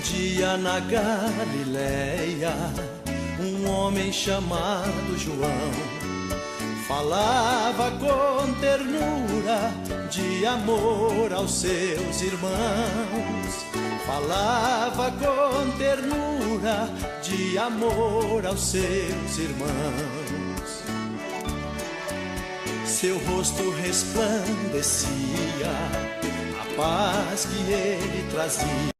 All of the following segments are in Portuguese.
dia na Galileia, um homem chamado João falava com ternura de amor aos seus irmãos. Falava com ternura de amor aos seus irmãos. Seu rosto resplandecia a paz que ele trazia.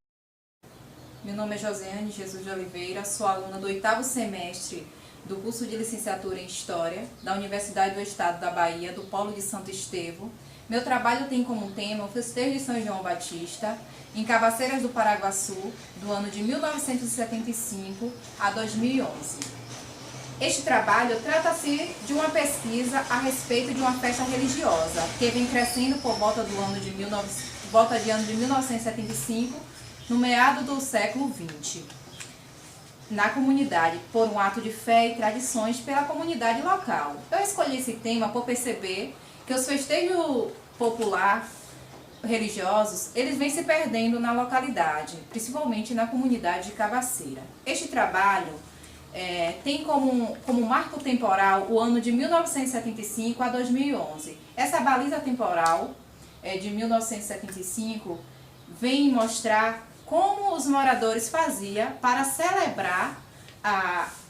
Meu nome é Josiane Jesus de Oliveira, sou aluna do 8º semestre do curso de licenciatura em História da Universidade do Estado da Bahia, do Polo de Santo Estevão. Meu trabalho tem como tema o festejo de São João Batista em Cabaceiras do Paraguaçu, do ano de 1975 a 2011. Este trabalho trata-se de uma pesquisa a respeito de uma festa religiosa que vem crescendo por volta do ano de 1975, no meado do século XX, na comunidade, por um ato de fé e tradições pela comunidade local. Eu escolhi esse tema por perceber que os festejos popular religiosos, eles vêm se perdendo na localidade, principalmente na comunidade de Cabaceira. Este trabalho tem como marco temporal o ano de 1975 a 2011. Essa baliza temporal de 1975 vem mostrar como os moradores faziam para celebrar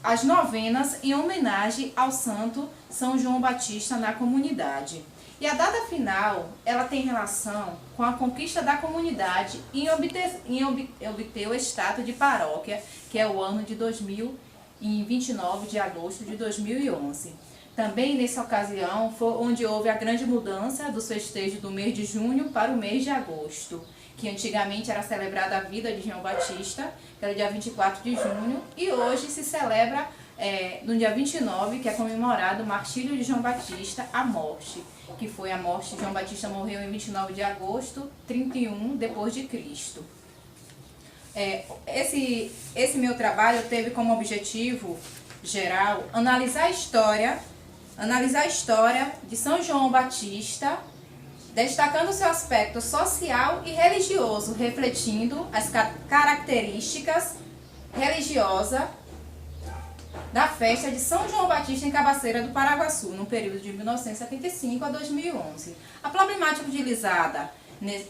as novenas em homenagem ao santo São João Batista na comunidade. E a data final, ela tem relação com a conquista da comunidade em obter o status de paróquia, que é o ano de 29 de agosto de 2011. Também nessa ocasião foi onde houve a grande mudança dos festejos do mês de junho para o mês de agosto, que antigamente era celebrada a vida de João Batista, que era o dia 24 de junho, e hoje se celebra no dia 29, que é comemorado o martírio de João Batista, a morte, que foi a morte de João Batista, morreu em 29 de agosto, 31 depois de Cristo. Esse meu trabalho teve como objetivo geral analisar a história de São João Batista, destacando seu aspecto social e religioso, refletindo as características religiosas da festa de São João Batista em Cabaceira do Paraguaçu, no período de 1975 a 2011. A problemática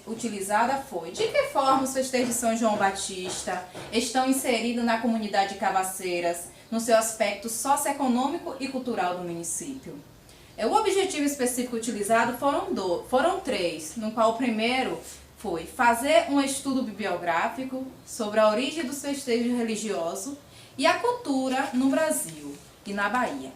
utilizada foi: de que forma os festejos de São João Batista estão inseridos na comunidade de Cabaceiras, no seu aspecto socioeconômico e cultural do município. O objetivo específico utilizado foram três, no qual o primeiro foi fazer um estudo bibliográfico sobre a origem dos festejos religiosos e a cultura no Brasil e na Bahia.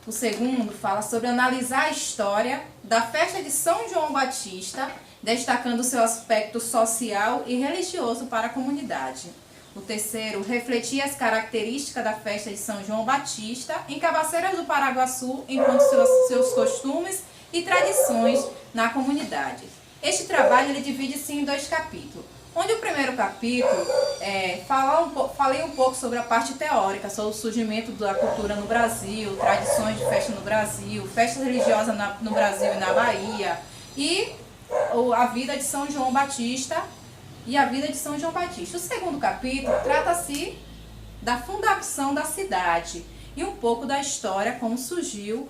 O segundo fala sobre analisar a história da festa de São João Batista, destacando seu aspecto social e religioso para a comunidade. O terceiro, refletir as características da festa de São João Batista em Cabaceiras do Paraguaçu, enquanto seus costumes e tradições na comunidade. Este trabalho ele divide-se em 2 capítulos, onde o primeiro capítulo falei um pouco sobre a parte teórica, sobre o surgimento da cultura no Brasil, tradições de festa no Brasil, festas religiosas no Brasil e na Bahia, e a vida de São João Batista e a vida de São João Batista. O segundo capítulo trata-se da fundação da cidade e um pouco da história, como surgiu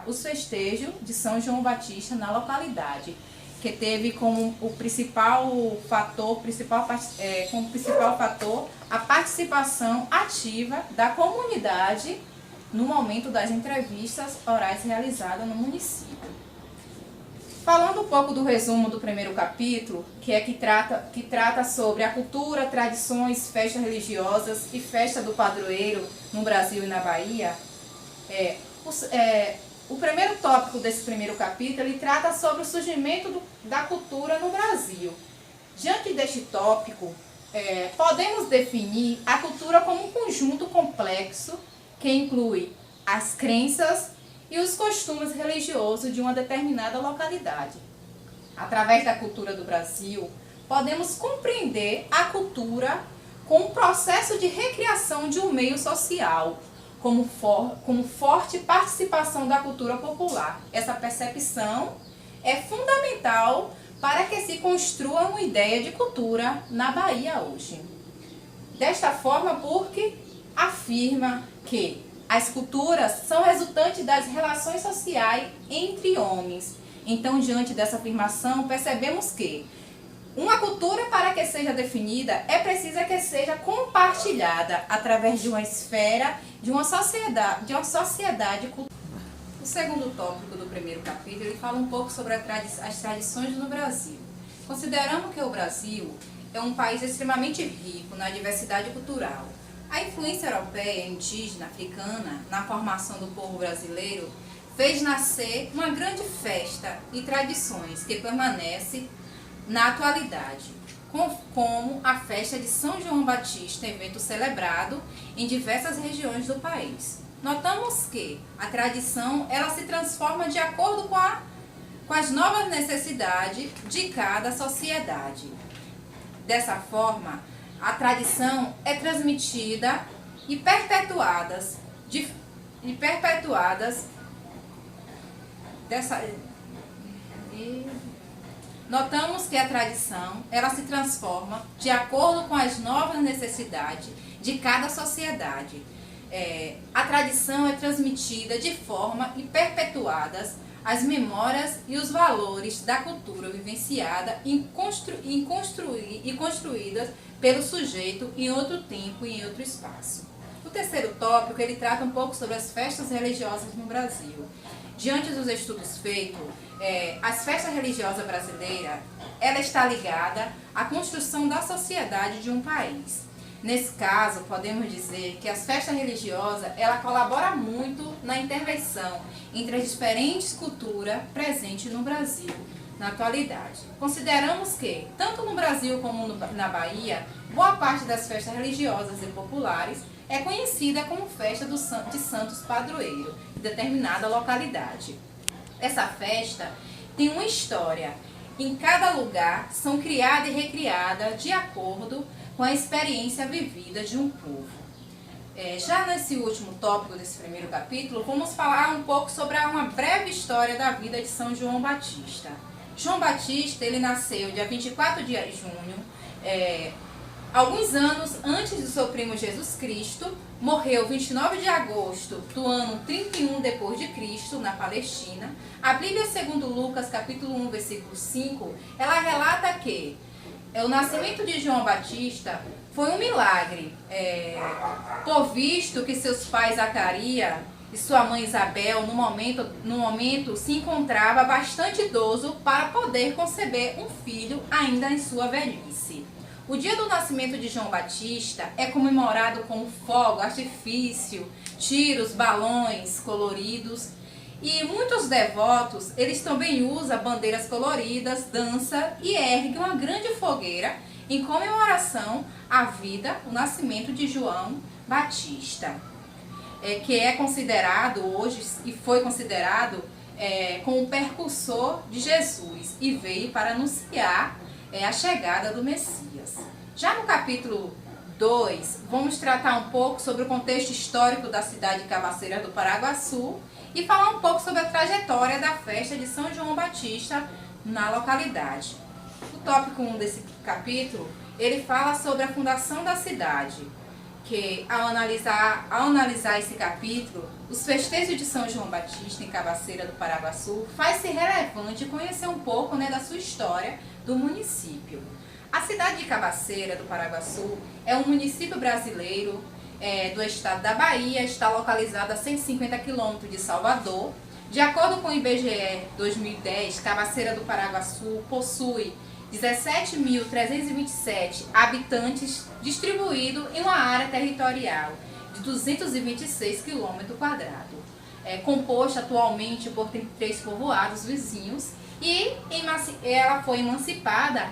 os festejos de São João Batista na localidade, que teve como principal fator a participação ativa da comunidade no momento das entrevistas orais realizadas no município. Falando um pouco do resumo do primeiro capítulo, que trata sobre a cultura, tradições, festas religiosas e festa do padroeiro no Brasil e na Bahia, o primeiro tópico desse primeiro capítulo ele trata sobre o surgimento da cultura no Brasil. Diante deste tópico, podemos definir a cultura como um conjunto complexo que inclui as crenças e os costumes religiosos de uma determinada localidade. Através da cultura do Brasil, podemos compreender a cultura como um processo de recriação de um meio social, como forte participação da cultura popular. Essa percepção é fundamental para que se construa uma ideia de cultura na Bahia hoje. Desta forma, Burke afirma que as culturas são resultantes das relações sociais entre homens. Então, diante dessa afirmação, percebemos que uma cultura, para que seja definida, é precisa que seja compartilhada através de uma esfera, de uma sociedade cultural. O segundo tópico do primeiro capítulo, ele fala um pouco sobre as tradições no Brasil. Consideramos que o Brasil é um país extremamente rico na diversidade cultural. A influência europeia, indígena, africana, na formação do povo brasileiro, fez nascer uma grande festa e tradições que permanecem na atualidade, como a festa de São João Batista, evento celebrado em diversas regiões do país. Notamos que a tradição ela se transforma de acordo com as novas necessidades de cada sociedade. Dessa forma, a tradição é transmitida e perpetuadas Notamos que a tradição ela se transforma de acordo com as novas necessidades de cada sociedade. A tradição é transmitida de forma e perpetuadas as memórias e os valores da cultura vivenciada e construídas pelo sujeito em outro tempo e em outro espaço. O terceiro tópico, ele trata um pouco sobre as festas religiosas no Brasil. Diante dos estudos feitos, as festas religiosas brasileiras, ela está ligada à construção da sociedade de um país. Nesse caso, podemos dizer que as festas religiosas, ela colabora muito na intervenção entre as diferentes culturas presentes no Brasil, na atualidade. Consideramos que, tanto no Brasil como na Bahia, boa parte das festas religiosas e populares é conhecida como festa de Santos Padroeiro, de determinada localidade. Essa festa tem uma história. Em cada lugar são criadas e recriadas de acordo com a experiência vivida de um povo. Já nesse último tópico desse primeiro capítulo, vamos falar um pouco sobre uma breve história da vida de São João Batista. João Batista, ele nasceu dia 24 de junho, alguns anos antes do seu primo Jesus Cristo, morreu 29 de agosto do ano 31 depois de Cristo, na Palestina. A Bíblia, segundo Lucas, capítulo 1, versículo 5, ela relata que o nascimento de João Batista foi um milagre, por visto que seus pais Zacarias e sua mãe Isabel, no momento se encontrava bastante idoso para poder conceber um filho ainda em sua velhice. O dia do nascimento de João Batista é comemorado com fogo, artifício, tiros, balões coloridos. E muitos devotos, eles também usam bandeiras coloridas, dançam e erguem uma grande fogueira em comemoração à vida, o nascimento de João Batista, que é considerado hoje e foi considerado como o precursor de Jesus e veio para anunciar a chegada do Messias. Já no capítulo 2, vamos tratar um pouco sobre o contexto histórico da cidade de Cabaceiras do Paraguaçu e falar um pouco sobre a trajetória da festa de São João Batista na localidade. O tópico 1 desse capítulo, ele fala sobre a fundação da cidade, que ao analisar esse capítulo, os festejos de São João Batista em Cabaceiras do Paraguaçu faz-se relevante conhecer um pouco da sua história do município. A cidade de Cabaceiras do Paraguaçu é um município brasileiro do estado da Bahia, está localizada a 150 quilômetros de Salvador. De acordo com o IBGE 2010, Cabaceiras do Paraguaçu possui 17.327 habitantes distribuídos em uma área territorial de 226 km². É composta atualmente por 33 povoados vizinhos e ela foi emancipada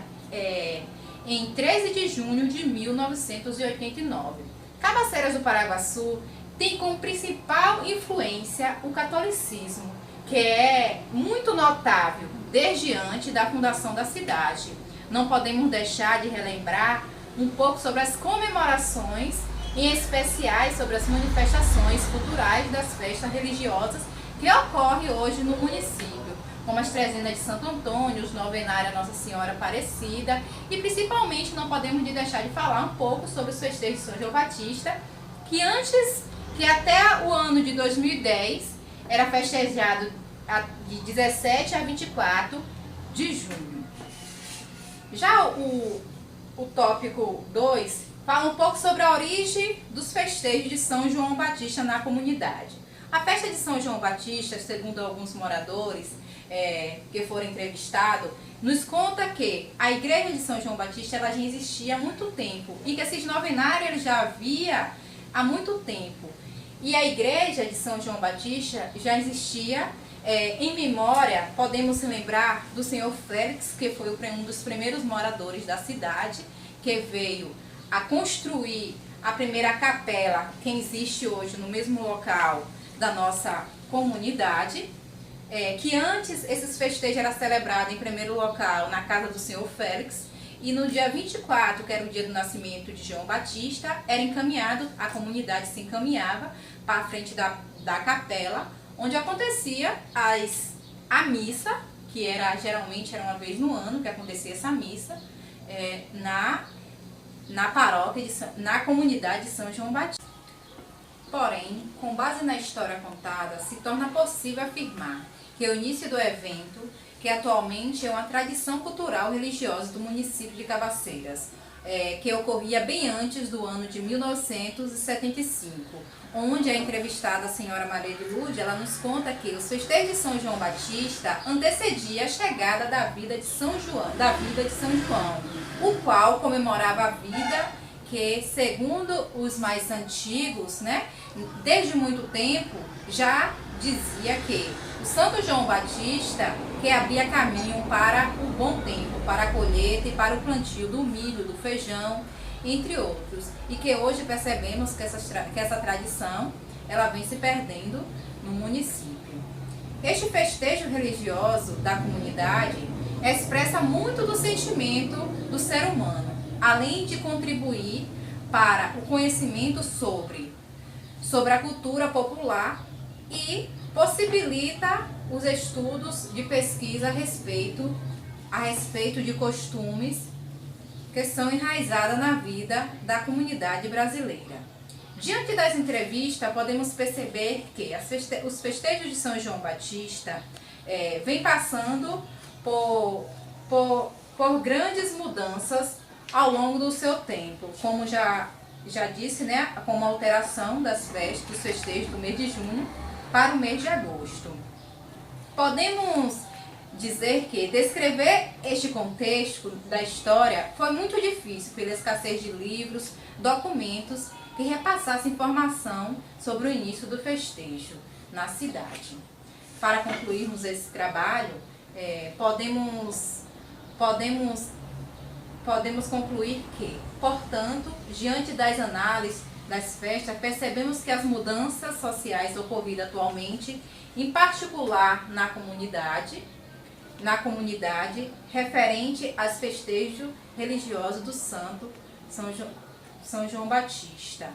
em 13 de junho de 1989. Cabaceiras do Paraguaçu tem como principal influência o catolicismo, que é muito notável desde antes da fundação da cidade. Não podemos deixar de relembrar um pouco sobre as comemorações, em especiais sobre as manifestações culturais das festas religiosas que ocorrem hoje no município, como as trezenas de Santo Antônio, os novenários Nossa Senhora Aparecida, e principalmente não podemos deixar de falar um pouco sobre os festejos de São João Batista, que até o ano de 2010 era festejado de 17 a 24 de junho. Já o tópico 2 fala um pouco sobre a origem dos festejos de São João Batista na comunidade. A festa de São João Batista, segundo alguns moradores que foram entrevistados, nos conta que a igreja de São João Batista ela já existia há muito tempo e que esses novenários ele já havia há muito tempo. E a igreja de São João Batista já existia em memória, podemos se lembrar do senhor Félix, que foi um dos primeiros moradores da cidade, que veio a construir a primeira capela que existe hoje no mesmo local da nossa comunidade, que antes esses festejos eram celebrados em primeiro local na casa do senhor Félix, e no dia 24, que era o dia do nascimento de João Batista, era encaminhado, a comunidade se encaminhava para a frente da capela, onde acontecia a missa, que geralmente era uma vez no ano que acontecia essa missa, na paróquia, na comunidade de São João Batista. Porém, com base na história contada, se torna possível afirmar que o início do evento, que atualmente é uma tradição cultural religiosa do município de Cabaceiras, que ocorria bem antes do ano de 1975, onde a entrevistada a senhora Maria de Lourdes, ela nos conta que os festejos de São João Batista antecedia a chegada da vida de São João, o qual comemorava a vida que, segundo os mais antigos, desde muito tempo, já dizia que o Santo João Batista que abria caminho para o bom tempo, para a colheita e para o plantio do milho, do feijão, entre outros. E que hoje percebemos que essa tradição ela vem se perdendo no município. Este festejo religioso da comunidade expressa muito do sentimento do ser humano, além de contribuir para o conhecimento sobre a cultura popular e possibilita os estudos de pesquisa a respeito de costumes que são enraizadas na vida da comunidade brasileira. Diante das entrevistas, podemos perceber que os festejos de São João Batista vêm passando por grandes mudanças ao longo do seu tempo, como já disse, com uma alteração dos festejos do mês de junho para o mês de agosto. Podemos dizer que descrever este contexto da história foi muito difícil pela escassez de livros, documentos que repassassem informação sobre o início do festejo na cidade. Para concluirmos esse trabalho, podemos concluir que, portanto, diante das análises das festas, percebemos que as mudanças sociais ocorridas atualmente, em particular na comunidade referente aos festejos religiosos do santo São João Batista.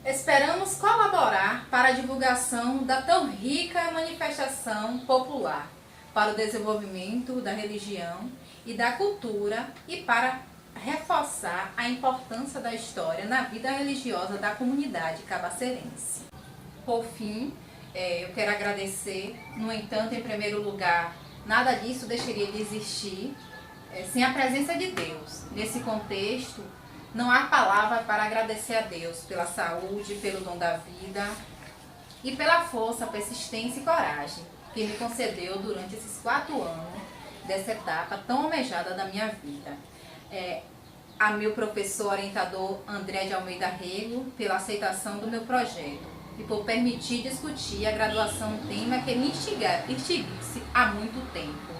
Esperamos colaborar para a divulgação da tão rica manifestação popular, para o desenvolvimento da religião e da cultura e para reforçar a importância da história na vida religiosa da comunidade cabaceirense. Por fim, eu quero agradecer. No entanto, em primeiro lugar, nada disso deixaria de existir sem a presença de Deus. Nesse contexto, não há palavra para agradecer a Deus pela saúde, pelo dom da vida e pela força, persistência e coragem que me concedeu durante esses 4 anos dessa etapa tão almejada da minha vida. A meu professor orientador André de Almeida Rego pela aceitação do meu projeto e por permitir discutir a graduação, um tema que me instiguisse há muito tempo,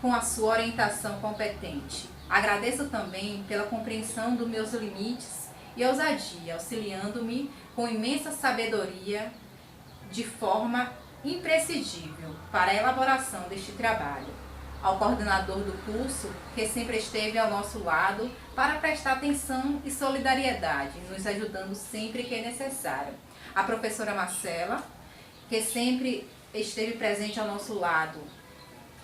com a sua orientação competente. Agradeço também pela compreensão dos meus limites e ousadia, auxiliando-me com imensa sabedoria de forma imprescindível para a elaboração deste trabalho. Ao coordenador do curso, que sempre esteve ao nosso lado para prestar atenção e solidariedade, nos ajudando sempre que é necessário. A professora Marcela, que sempre esteve presente ao nosso lado,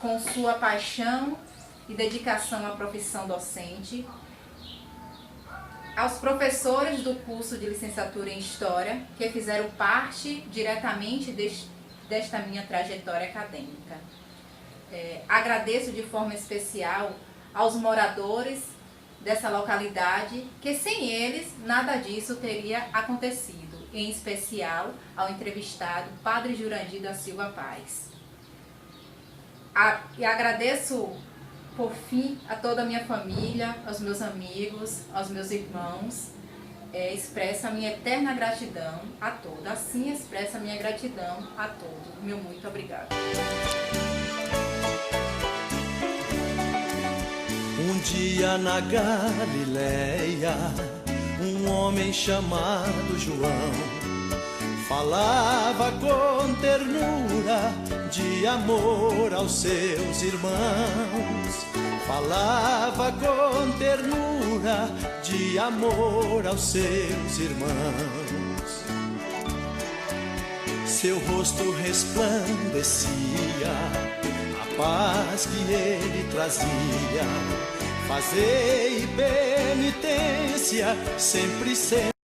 com sua paixão e dedicação à profissão docente, aos professores do curso de licenciatura em História, que fizeram parte diretamente desta minha trajetória acadêmica. Agradeço de forma especial aos moradores dessa localidade, que sem eles nada disso teria acontecido, em especial ao entrevistado Padre Jurandir da Silva Paz. E agradeço, por fim, a toda a minha família, aos meus amigos, aos meus irmãos. Expresso a minha eterna gratidão a todos. Assim expresso a minha gratidão a todos. Meu muito obrigado. Um dia na Galileia, um homem chamado João falava com ternura de amor aos seus irmãos. Falava com ternura de amor aos seus irmãos. Seu rosto resplandecia a paz que ele trazia. Fazei penitência sempre, sempre.